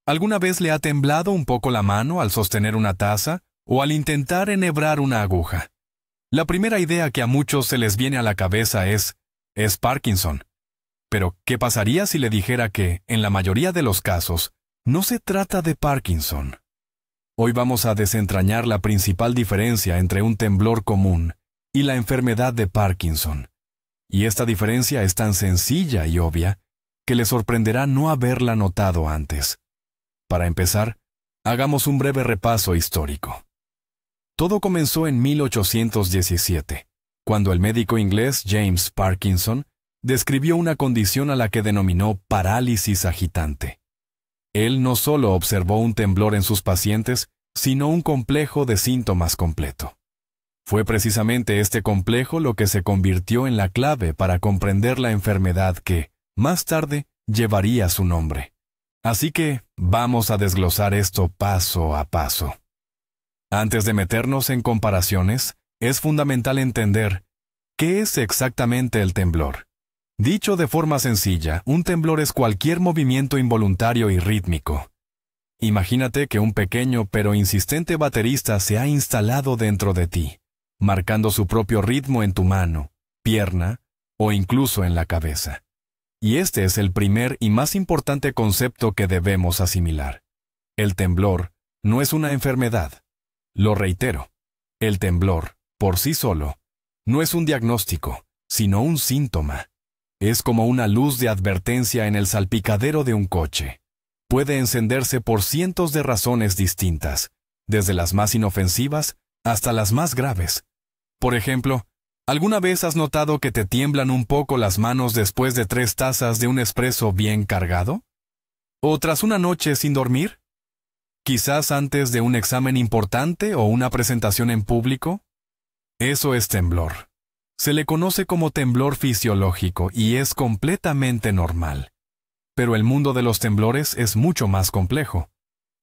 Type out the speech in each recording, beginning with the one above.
¿Alguna vez le ha temblado un poco la mano al sostener una taza o al intentar enhebrar una aguja? La primera idea que a muchos se les viene a la cabeza es Parkinson. Pero, ¿qué pasaría si le dijera que, en la mayoría de los casos, no se trata de Parkinson? Hoy vamos a desentrañar la principal diferencia entre un temblor común y la enfermedad de Parkinson. Y esta diferencia es tan sencilla y obvia que le sorprenderá no haberla notado antes. Para empezar, hagamos un breve repaso histórico. Todo comenzó en 1817, cuando el médico inglés James Parkinson describió una condición a la que denominó parálisis agitante. Él no solo observó un temblor en sus pacientes, sino un complejo de síntomas completo. Fue precisamente este complejo lo que se convirtió en la clave para comprender la enfermedad que, más tarde, llevaría su nombre. Así que, vamos a desglosar esto paso a paso. Antes de meternos en comparaciones, es fundamental entender ¿qué es exactamente el temblor? Dicho de forma sencilla, un temblor es cualquier movimiento involuntario y rítmico. Imagínate que un pequeño pero insistente baterista se ha instalado dentro de ti, marcando su propio ritmo en tu mano, pierna o incluso en la cabeza. Y este es el primer y más importante concepto que debemos asimilar. El temblor no es una enfermedad. Lo reitero, el temblor, por sí solo, no es un diagnóstico, sino un síntoma. Es como una luz de advertencia en el salpicadero de un coche. Puede encenderse por cientos de razones distintas, desde las más inofensivas hasta las más graves. Por ejemplo, ¿alguna vez has notado que te tiemblan un poco las manos después de 3 tazas de un espresso bien cargado? ¿O tras una noche sin dormir? ¿Quizás antes de un examen importante o una presentación en público? Eso es temblor. Se le conoce como temblor fisiológico y es completamente normal. Pero el mundo de los temblores es mucho más complejo.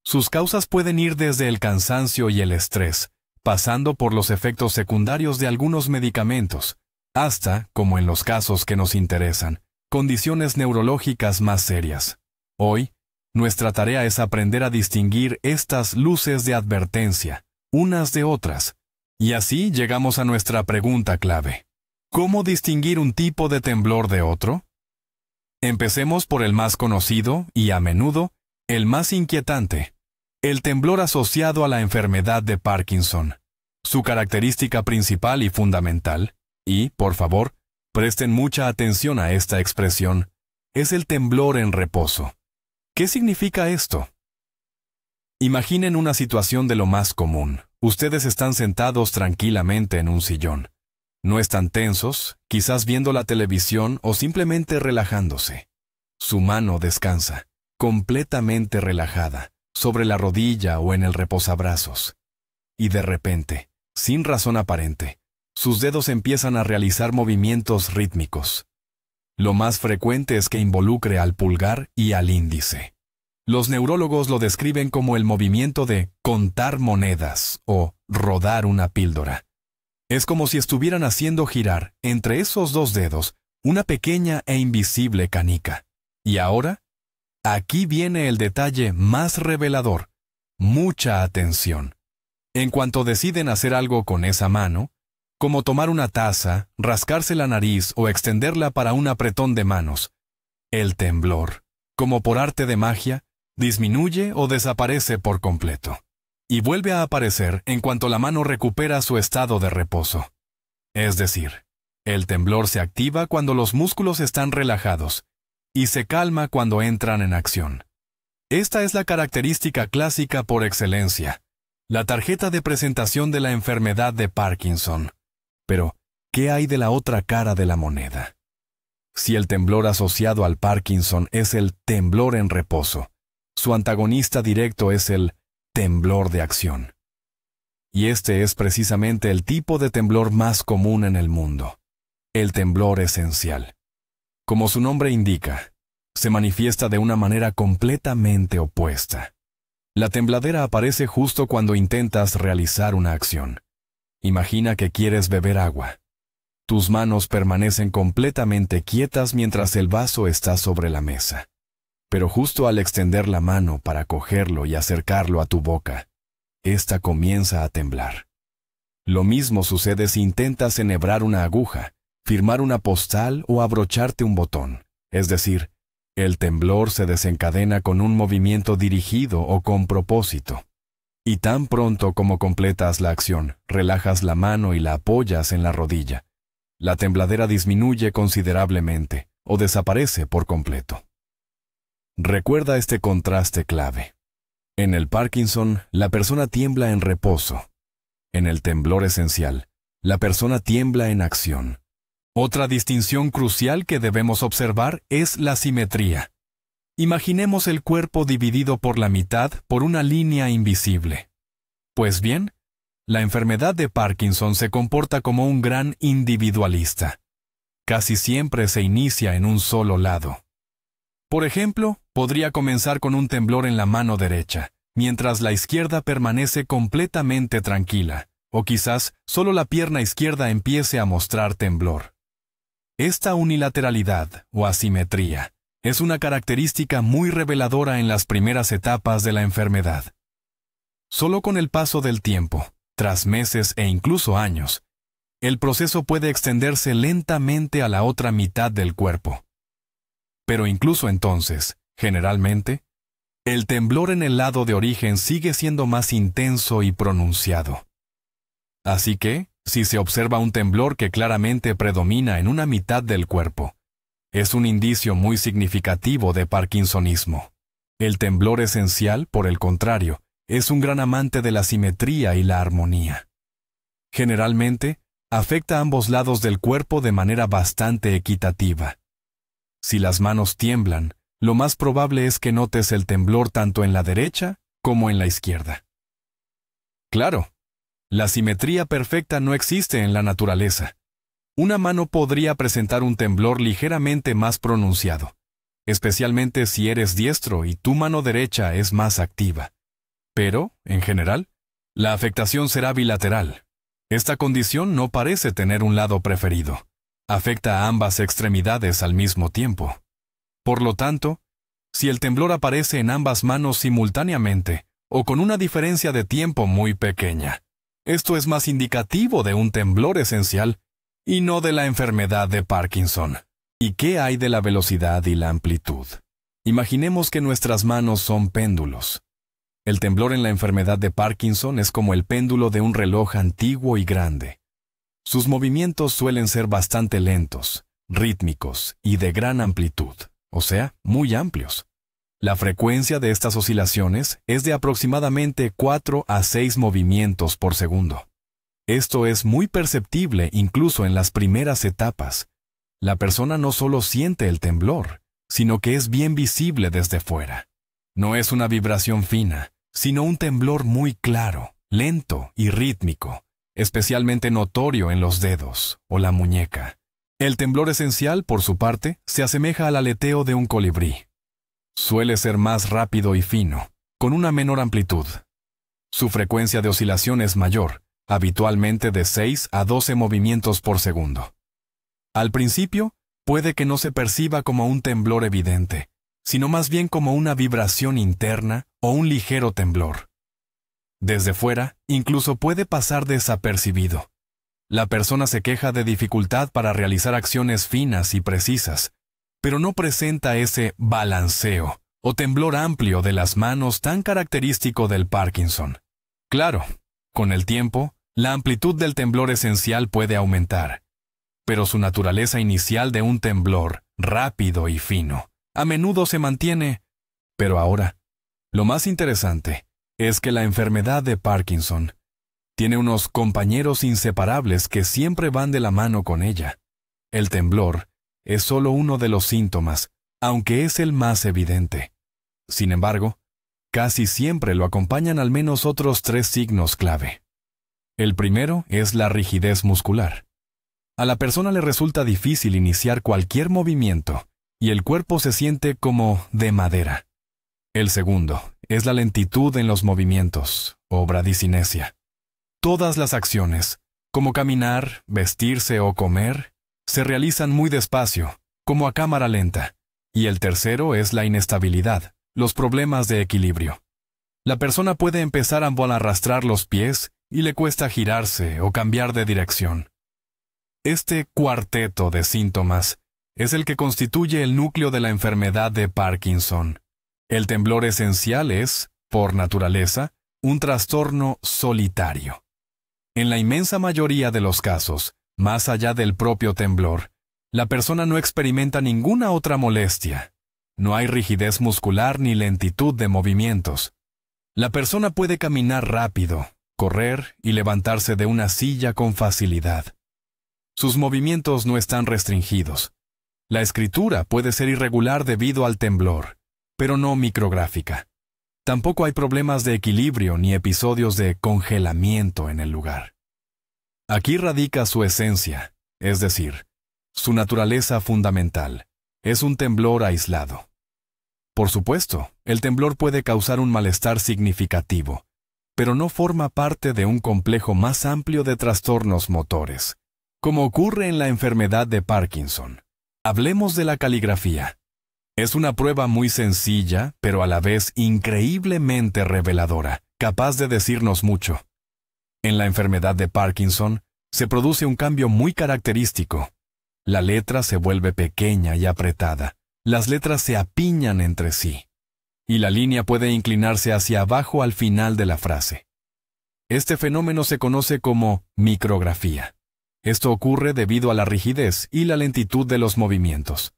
Sus causas pueden ir desde el cansancio y el estrés, pasando por los efectos secundarios de algunos medicamentos, hasta, como en los casos que nos interesan, condiciones neurológicas más serias. Hoy, nuestra tarea es aprender a distinguir estas luces de advertencia, unas de otras. Y así llegamos a nuestra pregunta clave. ¿Cómo distinguir un tipo de temblor de otro? Empecemos por el más conocido y, a menudo, el más inquietante. El temblor asociado a la enfermedad de Parkinson. Su característica principal y fundamental, y, por favor, presten mucha atención a esta expresión, es el temblor en reposo. ¿Qué significa esto? Imaginen una situación de lo más común. Ustedes están sentados tranquilamente en un sillón. No están tensos, quizás viendo la televisión o simplemente relajándose. Su mano descansa, completamente relajada, sobre la rodilla o en el reposabrazos. Y de repente, sin razón aparente, sus dedos empiezan a realizar movimientos rítmicos. Lo más frecuente es que involucre al pulgar y al índice. Los neurólogos lo describen como el movimiento de contar monedas o rodar una píldora. Es como si estuvieran haciendo girar, entre esos 2 dedos, una pequeña e invisible canica. Y ahora, aquí viene el detalle más revelador. Mucha atención. En cuanto deciden hacer algo con esa mano, como tomar una taza, rascarse la nariz o extenderla para un apretón de manos, el temblor, como por arte de magia, disminuye o desaparece por completo. Y vuelve a aparecer en cuanto la mano recupera su estado de reposo. Es decir, el temblor se activa cuando los músculos están relajados y se calma cuando entran en acción. Esta es la característica clásica por excelencia, la tarjeta de presentación de la enfermedad de Parkinson. Pero, ¿qué hay de la otra cara de la moneda? Si el temblor asociado al Parkinson es el temblor en reposo, su antagonista directo es el temblor de acción. Y este es precisamente el tipo de temblor más común en el mundo, el temblor esencial. Como su nombre indica, se manifiesta de una manera completamente opuesta. La tembladera aparece justo cuando intentas realizar una acción. Imagina que quieres beber agua. Tus manos permanecen completamente quietas mientras el vaso está sobre la mesa. Pero justo al extender la mano para cogerlo y acercarlo a tu boca, ésta comienza a temblar. Lo mismo sucede si intentas enhebrar una aguja, firmar una postal o abrocharte un botón. Es decir, el temblor se desencadena con un movimiento dirigido o con propósito. Y tan pronto como completas la acción, relajas la mano y la apoyas en la rodilla. La tembladera disminuye considerablemente o desaparece por completo. Recuerda este contraste clave. En el Parkinson, la persona tiembla en reposo. En el temblor esencial, la persona tiembla en acción. Otra distinción crucial que debemos observar es la simetría. Imaginemos el cuerpo dividido por la mitad por una línea invisible. Pues bien, la enfermedad de Parkinson se comporta como un gran individualista. Casi siempre se inicia en un solo lado. Por ejemplo, podría comenzar con un temblor en la mano derecha, mientras la izquierda permanece completamente tranquila, o quizás solo la pierna izquierda empiece a mostrar temblor. Esta unilateralidad o asimetría es una característica muy reveladora en las primeras etapas de la enfermedad. Solo con el paso del tiempo, tras meses e incluso años, el proceso puede extenderse lentamente a la otra mitad del cuerpo. Pero incluso entonces, generalmente, el temblor en el lado de origen sigue siendo más intenso y pronunciado. Así que, si se observa un temblor que claramente predomina en una mitad del cuerpo, es un indicio muy significativo de parkinsonismo. El temblor esencial, por el contrario, es un gran amante de la simetría y la armonía. Generalmente, afecta a ambos lados del cuerpo de manera bastante equitativa. Si las manos tiemblan, lo más probable es que notes el temblor tanto en la derecha como en la izquierda. Claro, la simetría perfecta no existe en la naturaleza. Una mano podría presentar un temblor ligeramente más pronunciado, especialmente si eres diestro y tu mano derecha es más activa. Pero, en general, la afectación será bilateral. Esta condición no parece tener un lado preferido. Afecta a ambas extremidades al mismo tiempo. Por lo tanto, si el temblor aparece en ambas manos simultáneamente o con una diferencia de tiempo muy pequeña, esto es más indicativo de un temblor esencial y no de la enfermedad de Parkinson. ¿Y qué hay de la velocidad y la amplitud? Imaginemos que nuestras manos son péndulos. El temblor en la enfermedad de Parkinson es como el péndulo de un reloj antiguo y grande. Sus movimientos suelen ser bastante lentos, rítmicos y de gran amplitud, o sea, muy amplios. La frecuencia de estas oscilaciones es de aproximadamente 4 a 6 movimientos por segundo. Esto es muy perceptible incluso en las primeras etapas. La persona no solo siente el temblor, sino que es bien visible desde fuera. No es una vibración fina, sino un temblor muy claro, lento y rítmico, especialmente notorio en los dedos o la muñeca. El temblor esencial, por su parte, se asemeja al aleteo de un colibrí. Suele ser más rápido y fino, con una menor amplitud. Su frecuencia de oscilación es mayor, habitualmente de 6 a 12 movimientos por segundo. Al principio, puede que no se perciba como un temblor evidente, sino más bien como una vibración interna o un ligero temblor. Desde fuera, incluso puede pasar desapercibido. La persona se queja de dificultad para realizar acciones finas y precisas, pero no presenta ese balanceo o temblor amplio de las manos tan característico del Parkinson. Claro, con el tiempo, la amplitud del temblor esencial puede aumentar, pero su naturaleza inicial de un temblor rápido y fino a menudo se mantiene. Pero ahora, lo más interesante es que la enfermedad de Parkinson tiene unos compañeros inseparables que siempre van de la mano con ella. El temblor es solo uno de los síntomas, aunque es el más evidente. Sin embargo, casi siempre lo acompañan al menos otros 3 signos clave. El primero es la rigidez muscular. A la persona le resulta difícil iniciar cualquier movimiento y el cuerpo se siente como de madera. El segundo es la lentitud en los movimientos, o bradicinesia. Todas las acciones, como caminar, vestirse o comer, se realizan muy despacio, como a cámara lenta, Y el tercero es la inestabilidad, los problemas de equilibrio. La persona puede empezar a arrastrar los pies y le cuesta girarse o cambiar de dirección. Este cuarteto de síntomas es el que constituye el núcleo de la enfermedad de Parkinson. El temblor esencial es, por naturaleza, un trastorno solitario. En la inmensa mayoría de los casos, más allá del propio temblor, la persona no experimenta ninguna otra molestia. No hay rigidez muscular ni lentitud de movimientos. La persona puede caminar rápido, correr y levantarse de una silla con facilidad. Sus movimientos no están restringidos. La escritura puede ser irregular debido al temblor, pero no micrográfica. Tampoco hay problemas de equilibrio ni episodios de congelamiento en el lugar. Aquí radica su esencia, es decir, su naturaleza fundamental. Es un temblor aislado. Por supuesto, el temblor puede causar un malestar significativo, pero no forma parte de un complejo más amplio de trastornos motores, como ocurre en la enfermedad de Parkinson. Hablemos de la caligrafía. Es una prueba muy sencilla, pero a la vez increíblemente reveladora, capaz de decirnos mucho. En la enfermedad de Parkinson, se produce un cambio muy característico. La letra se vuelve pequeña y apretada. Las letras se apiñan entre sí. Y la línea puede inclinarse hacia abajo al final de la frase. Este fenómeno se conoce como micrografía. Esto ocurre debido a la rigidez y la lentitud de los movimientos.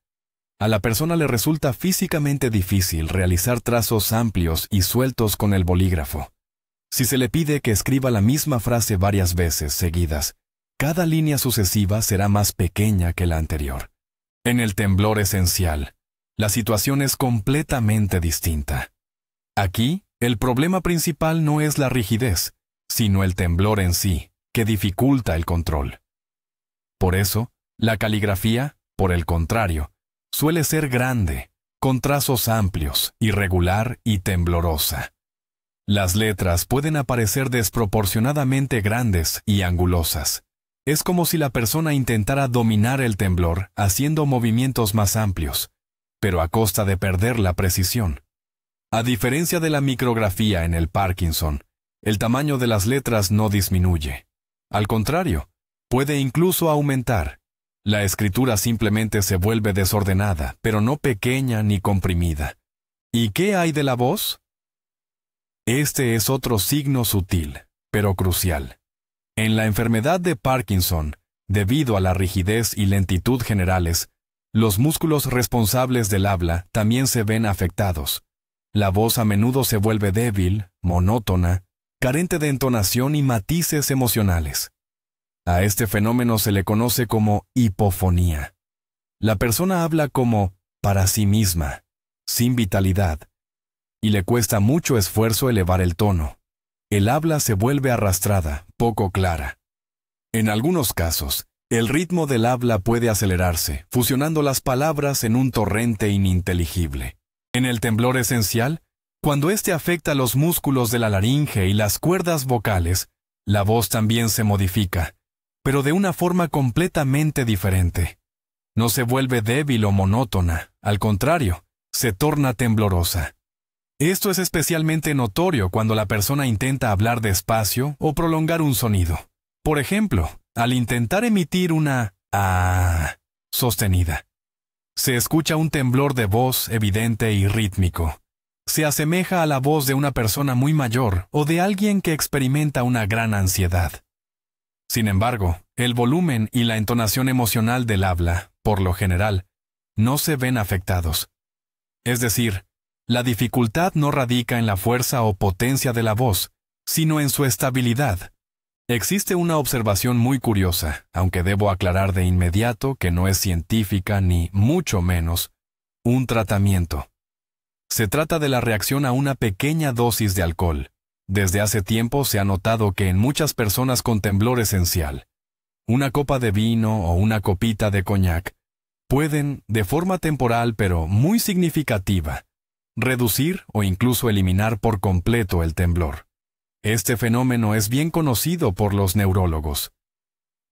A la persona le resulta físicamente difícil realizar trazos amplios y sueltos con el bolígrafo. Si se le pide que escriba la misma frase varias veces seguidas, cada línea sucesiva será más pequeña que la anterior. En el temblor esencial, la situación es completamente distinta. Aquí, el problema principal no es la rigidez, sino el temblor en sí, que dificulta el control. Por eso, la caligrafía, por el contrario, suele ser grande, con trazos amplios, irregular y temblorosa. Las letras pueden aparecer desproporcionadamente grandes y angulosas. Es como si la persona intentara dominar el temblor haciendo movimientos más amplios, pero a costa de perder la precisión. A diferencia de la micrografía en el Parkinson, el tamaño de las letras no disminuye. Al contrario, puede incluso aumentar. La escritura simplemente se vuelve desordenada, pero no pequeña ni comprimida. ¿Y qué hay de la voz? Este es otro signo sutil, pero crucial. En la enfermedad de Parkinson, debido a la rigidez y lentitud generales, los músculos responsables del habla también se ven afectados. La voz a menudo se vuelve débil, monótona, carente de entonación y matices emocionales. A este fenómeno se le conoce como hipofonía. La persona habla como para sí misma, sin vitalidad, y le cuesta mucho esfuerzo elevar el tono. El habla se vuelve arrastrada, poco clara. En algunos casos, el ritmo del habla puede acelerarse, fusionando las palabras en un torrente ininteligible. En el temblor esencial, cuando éste afecta los músculos de la laringe y las cuerdas vocales, la voz también se modifica, pero de una forma completamente diferente. No se vuelve débil o monótona, al contrario, se torna temblorosa. Esto es especialmente notorio cuando la persona intenta hablar despacio o prolongar un sonido. Por ejemplo, al intentar emitir una «ah» sostenida. Se escucha un temblor de voz evidente y rítmico. Se asemeja a la voz de una persona muy mayor o de alguien que experimenta una gran ansiedad. Sin embargo, el volumen y la entonación emocional del habla, por lo general, no se ven afectados. Es decir, la dificultad no radica en la fuerza o potencia de la voz, sino en su estabilidad. Existe una observación muy curiosa, aunque debo aclarar de inmediato que no es científica ni, mucho menos, un tratamiento. Se trata de la reacción a una pequeña dosis de alcohol. Desde hace tiempo se ha notado que en muchas personas con temblor esencial, una copa de vino o una copita de coñac pueden, de forma temporal pero muy significativa, reducir o incluso eliminar por completo el temblor. Este fenómeno es bien conocido por los neurólogos.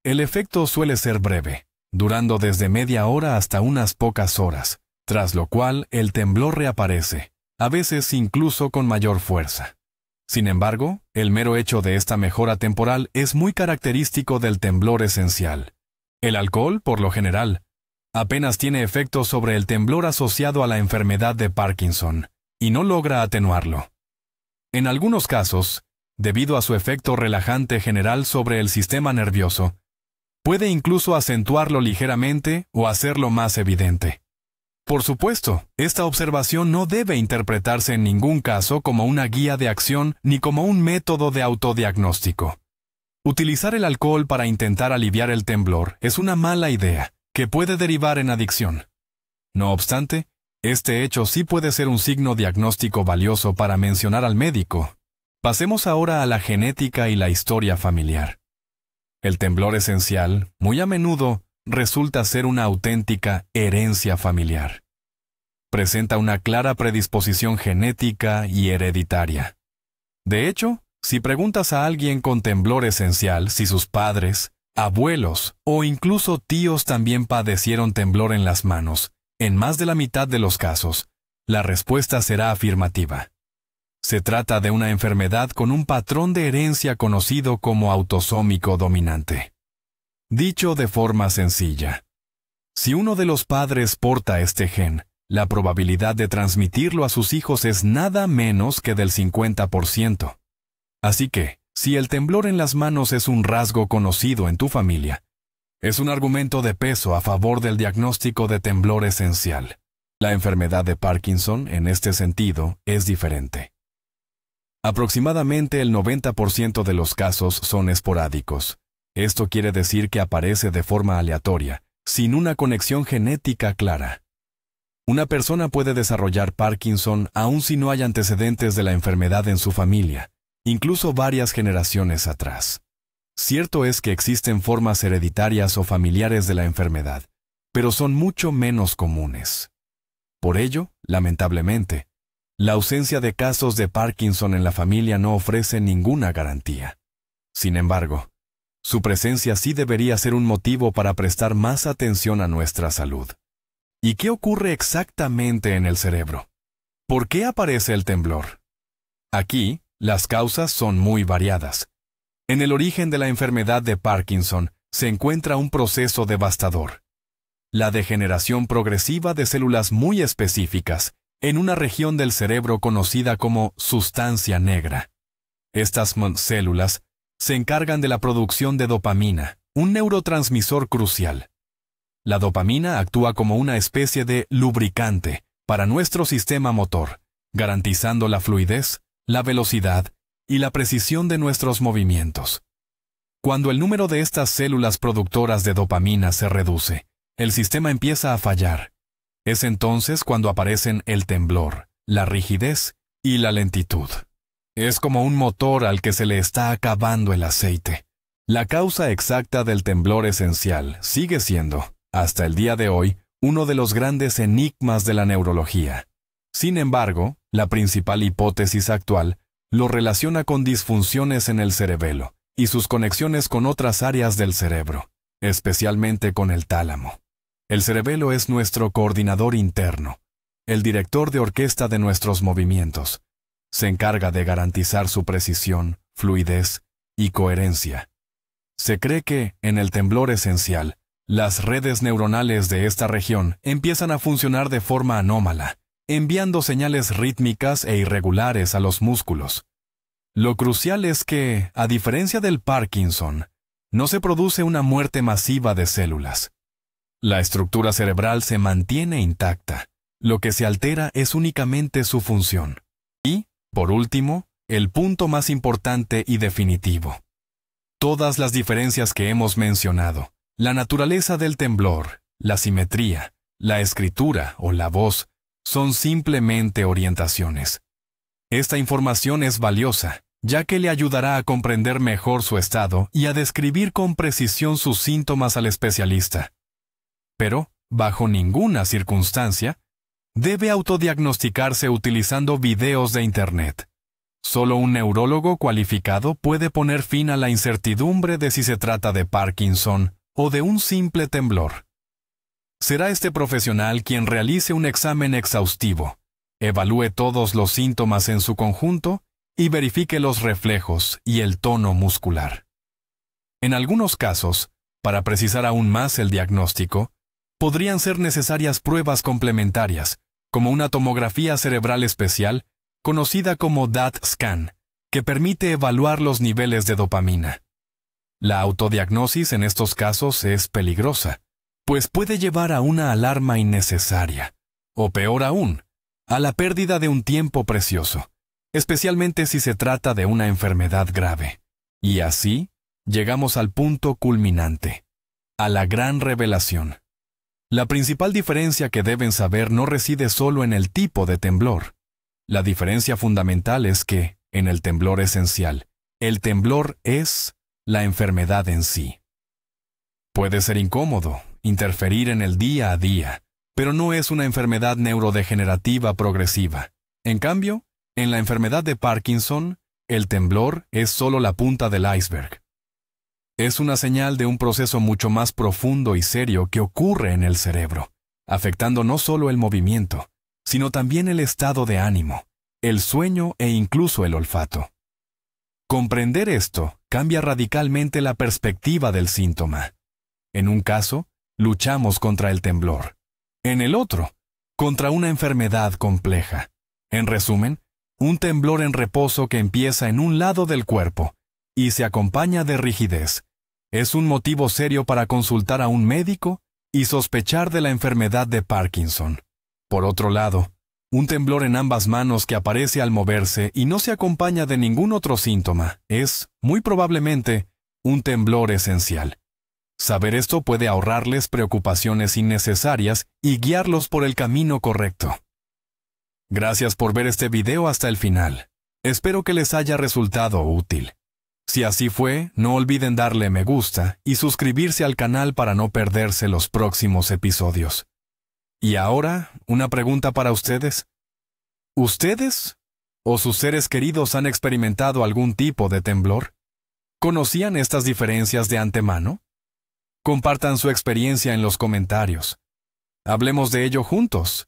El efecto suele ser breve, durando desde media hora hasta unas pocas horas, tras lo cual el temblor reaparece, a veces incluso con mayor fuerza. Sin embargo, el mero hecho de esta mejora temporal es muy característico del temblor esencial. El alcohol, por lo general, apenas tiene efecto sobre el temblor asociado a la enfermedad de Parkinson, y no logra atenuarlo. En algunos casos, debido a su efecto relajante general sobre el sistema nervioso, puede incluso acentuarlo ligeramente o hacerlo más evidente. Por supuesto, esta observación no debe interpretarse en ningún caso como una guía de acción ni como un método de autodiagnóstico. Utilizar el alcohol para intentar aliviar el temblor es una mala idea, que puede derivar en adicción. No obstante, este hecho sí puede ser un signo diagnóstico valioso para mencionar al médico. Pasemos ahora a la genética y la historia familiar. El temblor esencial, muy a menudo, resulta ser una auténtica herencia familiar. Presenta una clara predisposición genética y hereditaria. De hecho, si preguntas a alguien con temblor esencial si sus padres, abuelos o incluso tíos también padecieron temblor en las manos, en más de la mitad de los casos, la respuesta será afirmativa. Se trata de una enfermedad con un patrón de herencia conocido como autosómico dominante. Dicho de forma sencilla, si uno de los padres porta este gen, la probabilidad de transmitirlo a sus hijos es nada menos que del 50%. Así que, si el temblor en las manos es un rasgo conocido en tu familia, es un argumento de peso a favor del diagnóstico de temblor esencial. La enfermedad de Parkinson, en este sentido, es diferente. Aproximadamente el 90% de los casos son esporádicos. Esto quiere decir que aparece de forma aleatoria, sin una conexión genética clara. Una persona puede desarrollar Parkinson aun si no hay antecedentes de la enfermedad en su familia, incluso varias generaciones atrás. Cierto es que existen formas hereditarias o familiares de la enfermedad, pero son mucho menos comunes. Por ello, lamentablemente, la ausencia de casos de Parkinson en la familia no ofrece ninguna garantía. Sin embargo, su presencia sí debería ser un motivo para prestar más atención a nuestra salud. ¿Y qué ocurre exactamente en el cerebro? ¿Por qué aparece el temblor? Aquí, las causas son muy variadas. En el origen de la enfermedad de Parkinson se encuentra un proceso devastador: la degeneración progresiva de células muy específicas en una región del cerebro conocida como sustancia negra. Estas células se encargan de la producción de dopamina, un neurotransmisor crucial. La dopamina actúa como una especie de lubricante para nuestro sistema motor, garantizando la fluidez, la velocidad y la precisión de nuestros movimientos. Cuando el número de estas células productoras de dopamina se reduce, el sistema empieza a fallar. Es entonces cuando aparecen el temblor, la rigidez y la lentitud. Es como un motor al que se le está acabando el aceite. La causa exacta del temblor esencial sigue siendo, hasta el día de hoy, uno de los grandes enigmas de la neurología. Sin embargo, la principal hipótesis actual lo relaciona con disfunciones en el cerebelo y sus conexiones con otras áreas del cerebro, especialmente con el tálamo. El cerebelo es nuestro coordinador interno, el director de orquesta de nuestros movimientos. Se encarga de garantizar su precisión, fluidez y coherencia. Se cree que, en el temblor esencial, las redes neuronales de esta región empiezan a funcionar de forma anómala, enviando señales rítmicas e irregulares a los músculos. Lo crucial es que, a diferencia del Parkinson, no se produce una muerte masiva de células. La estructura cerebral se mantiene intacta. Lo que se altera es únicamente su función. Y, por último, el punto más importante y definitivo. Todas las diferencias que hemos mencionado, la naturaleza del temblor, la simetría, la escritura o la voz, son simplemente orientaciones. Esta información es valiosa, ya que le ayudará a comprender mejor su estado y a describir con precisión sus síntomas al especialista. Pero, bajo ninguna circunstancia, debe autodiagnosticarse utilizando videos de Internet. Solo un neurólogo cualificado puede poner fin a la incertidumbre de si se trata de Parkinson o de un simple temblor. Será este profesional quien realice un examen exhaustivo, evalúe todos los síntomas en su conjunto y verifique los reflejos y el tono muscular. En algunos casos, para precisar aún más el diagnóstico, podrían ser necesarias pruebas complementarias, como una tomografía cerebral especial, conocida como DAT-scan, que permite evaluar los niveles de dopamina. La autodiagnosis en estos casos es peligrosa, pues puede llevar a una alarma innecesaria, o peor aún, a la pérdida de un tiempo precioso, especialmente si se trata de una enfermedad grave. Y así, llegamos al punto culminante, a la gran revelación. La principal diferencia que deben saber no reside solo en el tipo de temblor. La diferencia fundamental es que, en el temblor esencial, el temblor es la enfermedad en sí. Puede ser incómodo, interferir en el día a día, pero no es una enfermedad neurodegenerativa progresiva. En cambio, en la enfermedad de Parkinson, el temblor es solo la punta del iceberg. Es una señal de un proceso mucho más profundo y serio que ocurre en el cerebro, afectando no solo el movimiento, sino también el estado de ánimo, el sueño e incluso el olfato. Comprender esto cambia radicalmente la perspectiva del síntoma. En un caso, luchamos contra el temblor. En el otro, contra una enfermedad compleja. En resumen, un temblor en reposo que empieza en un lado del cuerpo y se acompaña de rigidez. Es un motivo serio para consultar a un médico y sospechar de la enfermedad de Parkinson. Por otro lado, un temblor en ambas manos que aparece al moverse y no se acompaña de ningún otro síntoma es, muy probablemente, un temblor esencial. Saber esto puede ahorrarles preocupaciones innecesarias y guiarlos por el camino correcto. Gracias por ver este video hasta el final. Espero que les haya resultado útil. Si así fue, no olviden darle me gusta y suscribirse al canal para no perderse los próximos episodios. Y ahora, una pregunta para ustedes. ¿Ustedes o sus seres queridos han experimentado algún tipo de temblor? ¿Conocían estas diferencias de antemano? Compartan su experiencia en los comentarios. Hablemos de ello juntos.